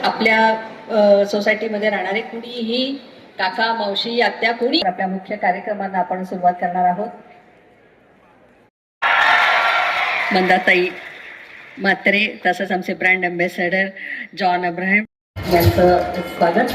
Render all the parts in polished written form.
आपल्या सोसायटीमध्ये राहणारे कुणीही काका मावशी आत्या कोणी आपल्या मुख्य कार्यक्रमांना आपण सुरुवात करणार आहोत. मंदाताई म्हात्रे तसंच आमचे ब्रँड अँबॅसेडर जॉन अब्राहम यांचं स्वागत.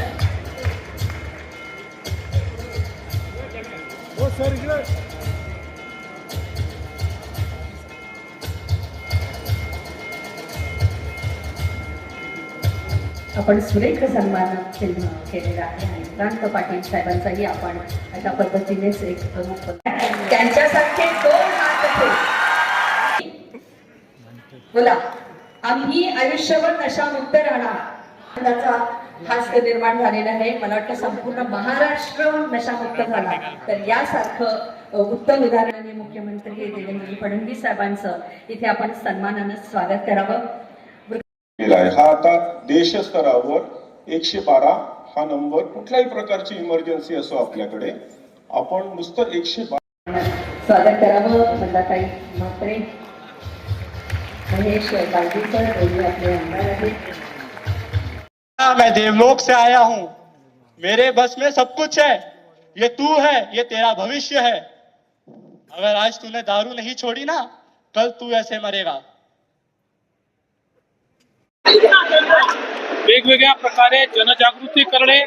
आपण सुरेख सन्मान केलेला आहे आणि क्रांत पाटील साहेबांचाही आपण अशा पद्धतीनेच एक प्रमुख त्यांच्यासारखे दोन हात होते. बोला, आम्ही आयुष्यभर नशामुक्त राहणार त्याचा हास्य निर्माण झालेला आहे. मला वाटतं संपूर्ण महाराष्ट्र नशामुक्त झाला तर यासारखं उत्तम उदाहरणाने मुख्यमंत्री देवेंद्र फडणवीस साहेबांचं इथे आपण सन्मानानं स्वागत करावं. हा आता देश स्तरावर 112 हा नंबर कुठल्याही प्रकारची इमर्जन्सी असो आपल्याकडे आपण नुसतं 112 स्वागत करावं. मंदाताई म्हात्रे, महेश बालदीकर दोन्ही आपले आमदार आहेत. मैं देवलोक से आया हूँ, मेरे बस में सब कुछ है, ये तू है, ये तेरा भविष्य है. अगर आज तूने दारू नहीं छोड़ी ना, कल तू ऐसे मरेगा. वेगवेगळ्या प्रकारे जनजागृती करणे,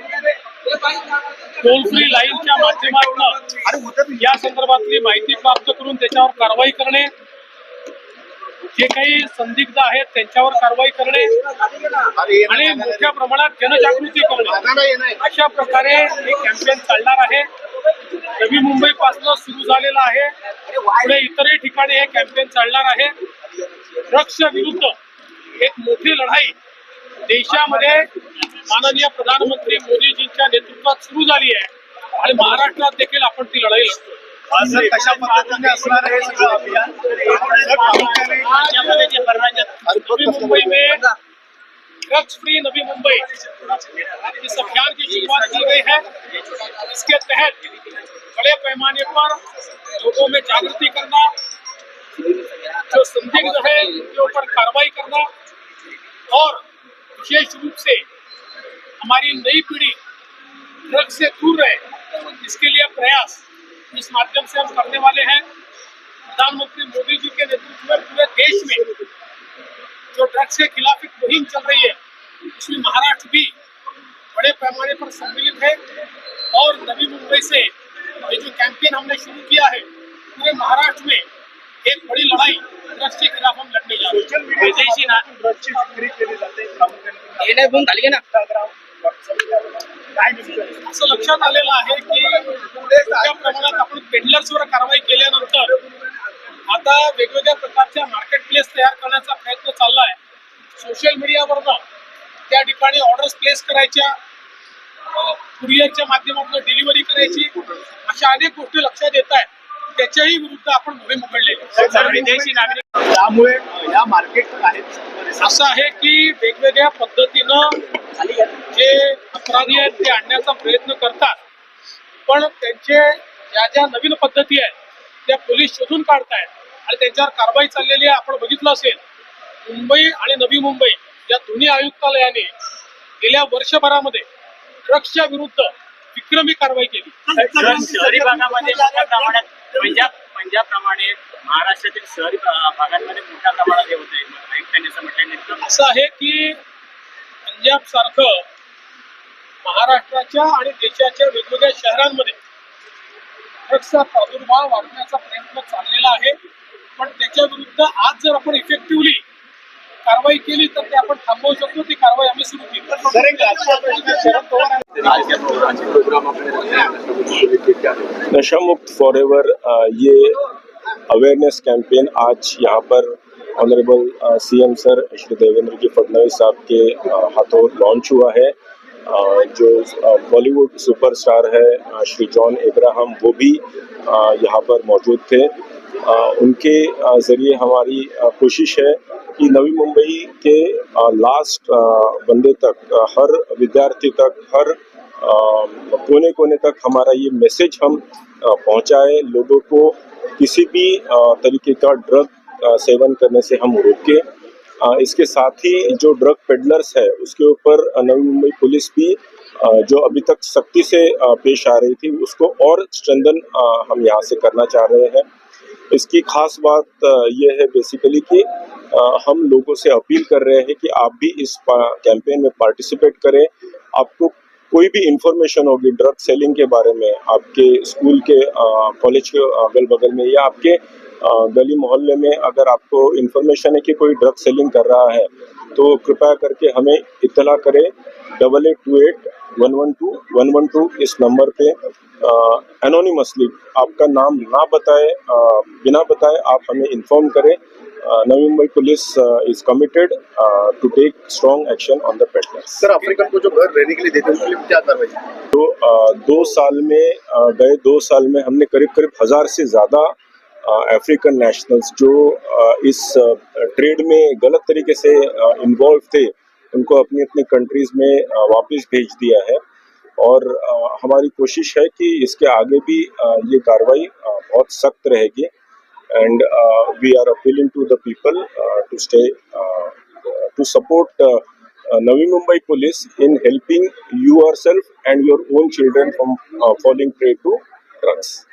टोल फ्री लाईनच्या माध्यमातून या संदर्भातली माहिती प्राप्त करून त्याच्यावर कारवाई करणे, जे काही संदिग्ध आहेत त्यांच्यावर कारवाई करणे आणि मोठ्या प्रमाणात जनजागृती करणे अशा प्रकारे हे कॅम्पेन चालणार आहे. नवी मुंबई पासून सुरू झालेला आहे, पुढे इतरही ठिकाणी हे कॅम्पेन चालणार आहे. ड्रग्सच्या विरुद्ध एक मोठी लढाई देशामध्ये माननीय प्रधानमंत्री मोदीजींच्या नेतृत्वात सुरू झाली आहे आणि महाराष्ट्रात देखील आपण ती लढाई लढतो. कशा पद्धतीने असणार हे सगळं अभियान नवी मुंबई में ड्रग्स फ्री नवी मुंबई इस अभियान की शुरुआत की गई है. इसके तहत बड़े पैमाने पर लोगों में जागृति करना, जो संदिग्ध है उनके ऊपर कार्रवाई करना और विशेष रूप से हमारी नई पीढ़ी ड्रग्स से दूर रहे इसके लिए प्रयास इस माध्यम से हम करने वाले हैं. प्रधानमंत्री मोदी जी के नेतृत्व में पूरे देश में जो ड्रग्स के खिलाफ एक मुहिम चल रही है उसमें महाराष्ट्र भी बड़े पैमाने पर सम्मिलित है और नवी मुंबई से ये जो कैंपेन हमने शुरू किया है पूरे महाराष्ट्र में एक बड़ी लड़ाई ड्रग्स के खिलाफ हम लड़ने जा रहे हैं. विदेशी ड्रग्सची विक्री केली जाते असं लक्षात आलेलं आहे की मोठ्या प्रमाणात आपण पेडलर्सवर कारवाई केल्यानंतर आता वेगवेगळ्या प्रकारच्या मार्केट प्लेस तयार करण्याचा प्रयत्न चालला आहे. सोशल मीडियावरनं त्या ठिकाणी ऑर्डर्स प्लेस करायच्या, कुरिअरच्या माध्यमातून डिलिव्हरी करायची, अशा अनेक गोष्टी लक्षात येत आहेत. त्याच्याही विरुद्ध आपण मोहीम उघडलेली. विदेशी नागरिक त्यामुळे या मार्केट आहेत असं आहे की वेगवेगळ्या पद्धतीनं जे अपराधी आहेत ते आणण्याचा प्रयत्न करतात, पण त्यांचे ज्या नवीन पद्धती आहेत त्या पोलीस शोधून काढतायत आणि त्यांच्यावर कारवाई चाललेली आहे. आपण बघितलं असेल मुंबई आणि नवी मुंबई या दोन्ही आयुक्तालयाने गेल्या वर्षभरामध्ये ड्रग्सच्या विरुद्ध विक्रमी कारवाई केली. शहरी भागामध्ये मोठ्या प्रमाणात पंजाब प्रमाणे महाराष्ट्रातील शहरी भागांमध्ये मोठ्या प्रमाणात हे होत आहे. असं आहे की पंजाब सारखं महाराष्ट्राच्या आणि देशाच्या वेगवेगळ्या शहरांमध्ये ड्रग्सचा प्रादुर्भाव वाढवण्याचा प्रयत्न चाललेला आहे, पण त्याच्या विरुद्ध आज जर आपण इफेक्टिव्हली कारवाई केली तर ते आपण थांबवू शकतो. ती कारवाई आम्ही सुरू केली. नशा मुक्त फॉरएवर ये अवेयरनेस कैंपेन आज यहाँ पर honourable CM sir Shri Devendra ji Fadnavis साहब के हाथों लॉन्च हुआ है. जो बॉलीवुड सुपरस्टार है श्री जॉन अब्राहम वो भी यहाँ पर मौजूद थे. उनके ज़रिए हमारी कोशिश है कि नवी मुंबई के लास्ट बंदे तक, हर विद्यार्थी तक, हर कोने कोने तक हमारा ये मैसेज हम पहुंचाए. लोगों को किसी भी तरीके का ड्रग सेवन करने से हम रोकें इसके साथ ही जो ड्रग पेडलर्स है उसके ऊपर नवी मुंबई पुलिस भी जो अभी तक सख्ती से पेश आ रही थी उसको और स्ट्रेंथन हम यहाँ से करना चाह रहे हैं। इसकी खास बात ये है बेसिकली कि हम लोगों से अपील कर रहे हैं कि आप भी इस कैंपेन में पार्टिसिपेट करें। आपको कोई भी इंफॉर्मेशन होगी ड्रग सेलिंग के बारे में आपके स्कूल के कॉलेज के अगल बगल में या आपके गली मोहल्ले में अगर आपको इंफॉर्मेशन है कि कोई ड्रग सेलिंग कर रहा है तो कृपया करके हमें इत्तला करें 8828112112 इस नंबर पे एनोनिमसली आपका नाम ना बताए बिना बताए आप हमें इन्फॉर्म करें। Navi Mumbai police is committed to take strong action on the peddlers. Sir African को जो घर रहने के लिए देते हैं उनके लिए क्या कार्रवाई? तो 2 साल में गए 2 साल में हमने करीब 1000 से ज़्यादा अफ्रीकन नेशनल्स जो इस ट्रेड में गलत तरीके से इन्वॉल्व थे उनको अपनी अपनी कंट्रीज में वापस भेज दिया है और हमारी कोशिश है कि इसके आगे भी ये कार्रवाई बहुत सख्त रहेगी and we are appealing to the people to stay to support Navi Mumbai Police in helping yourself and your own children from falling prey to drugs.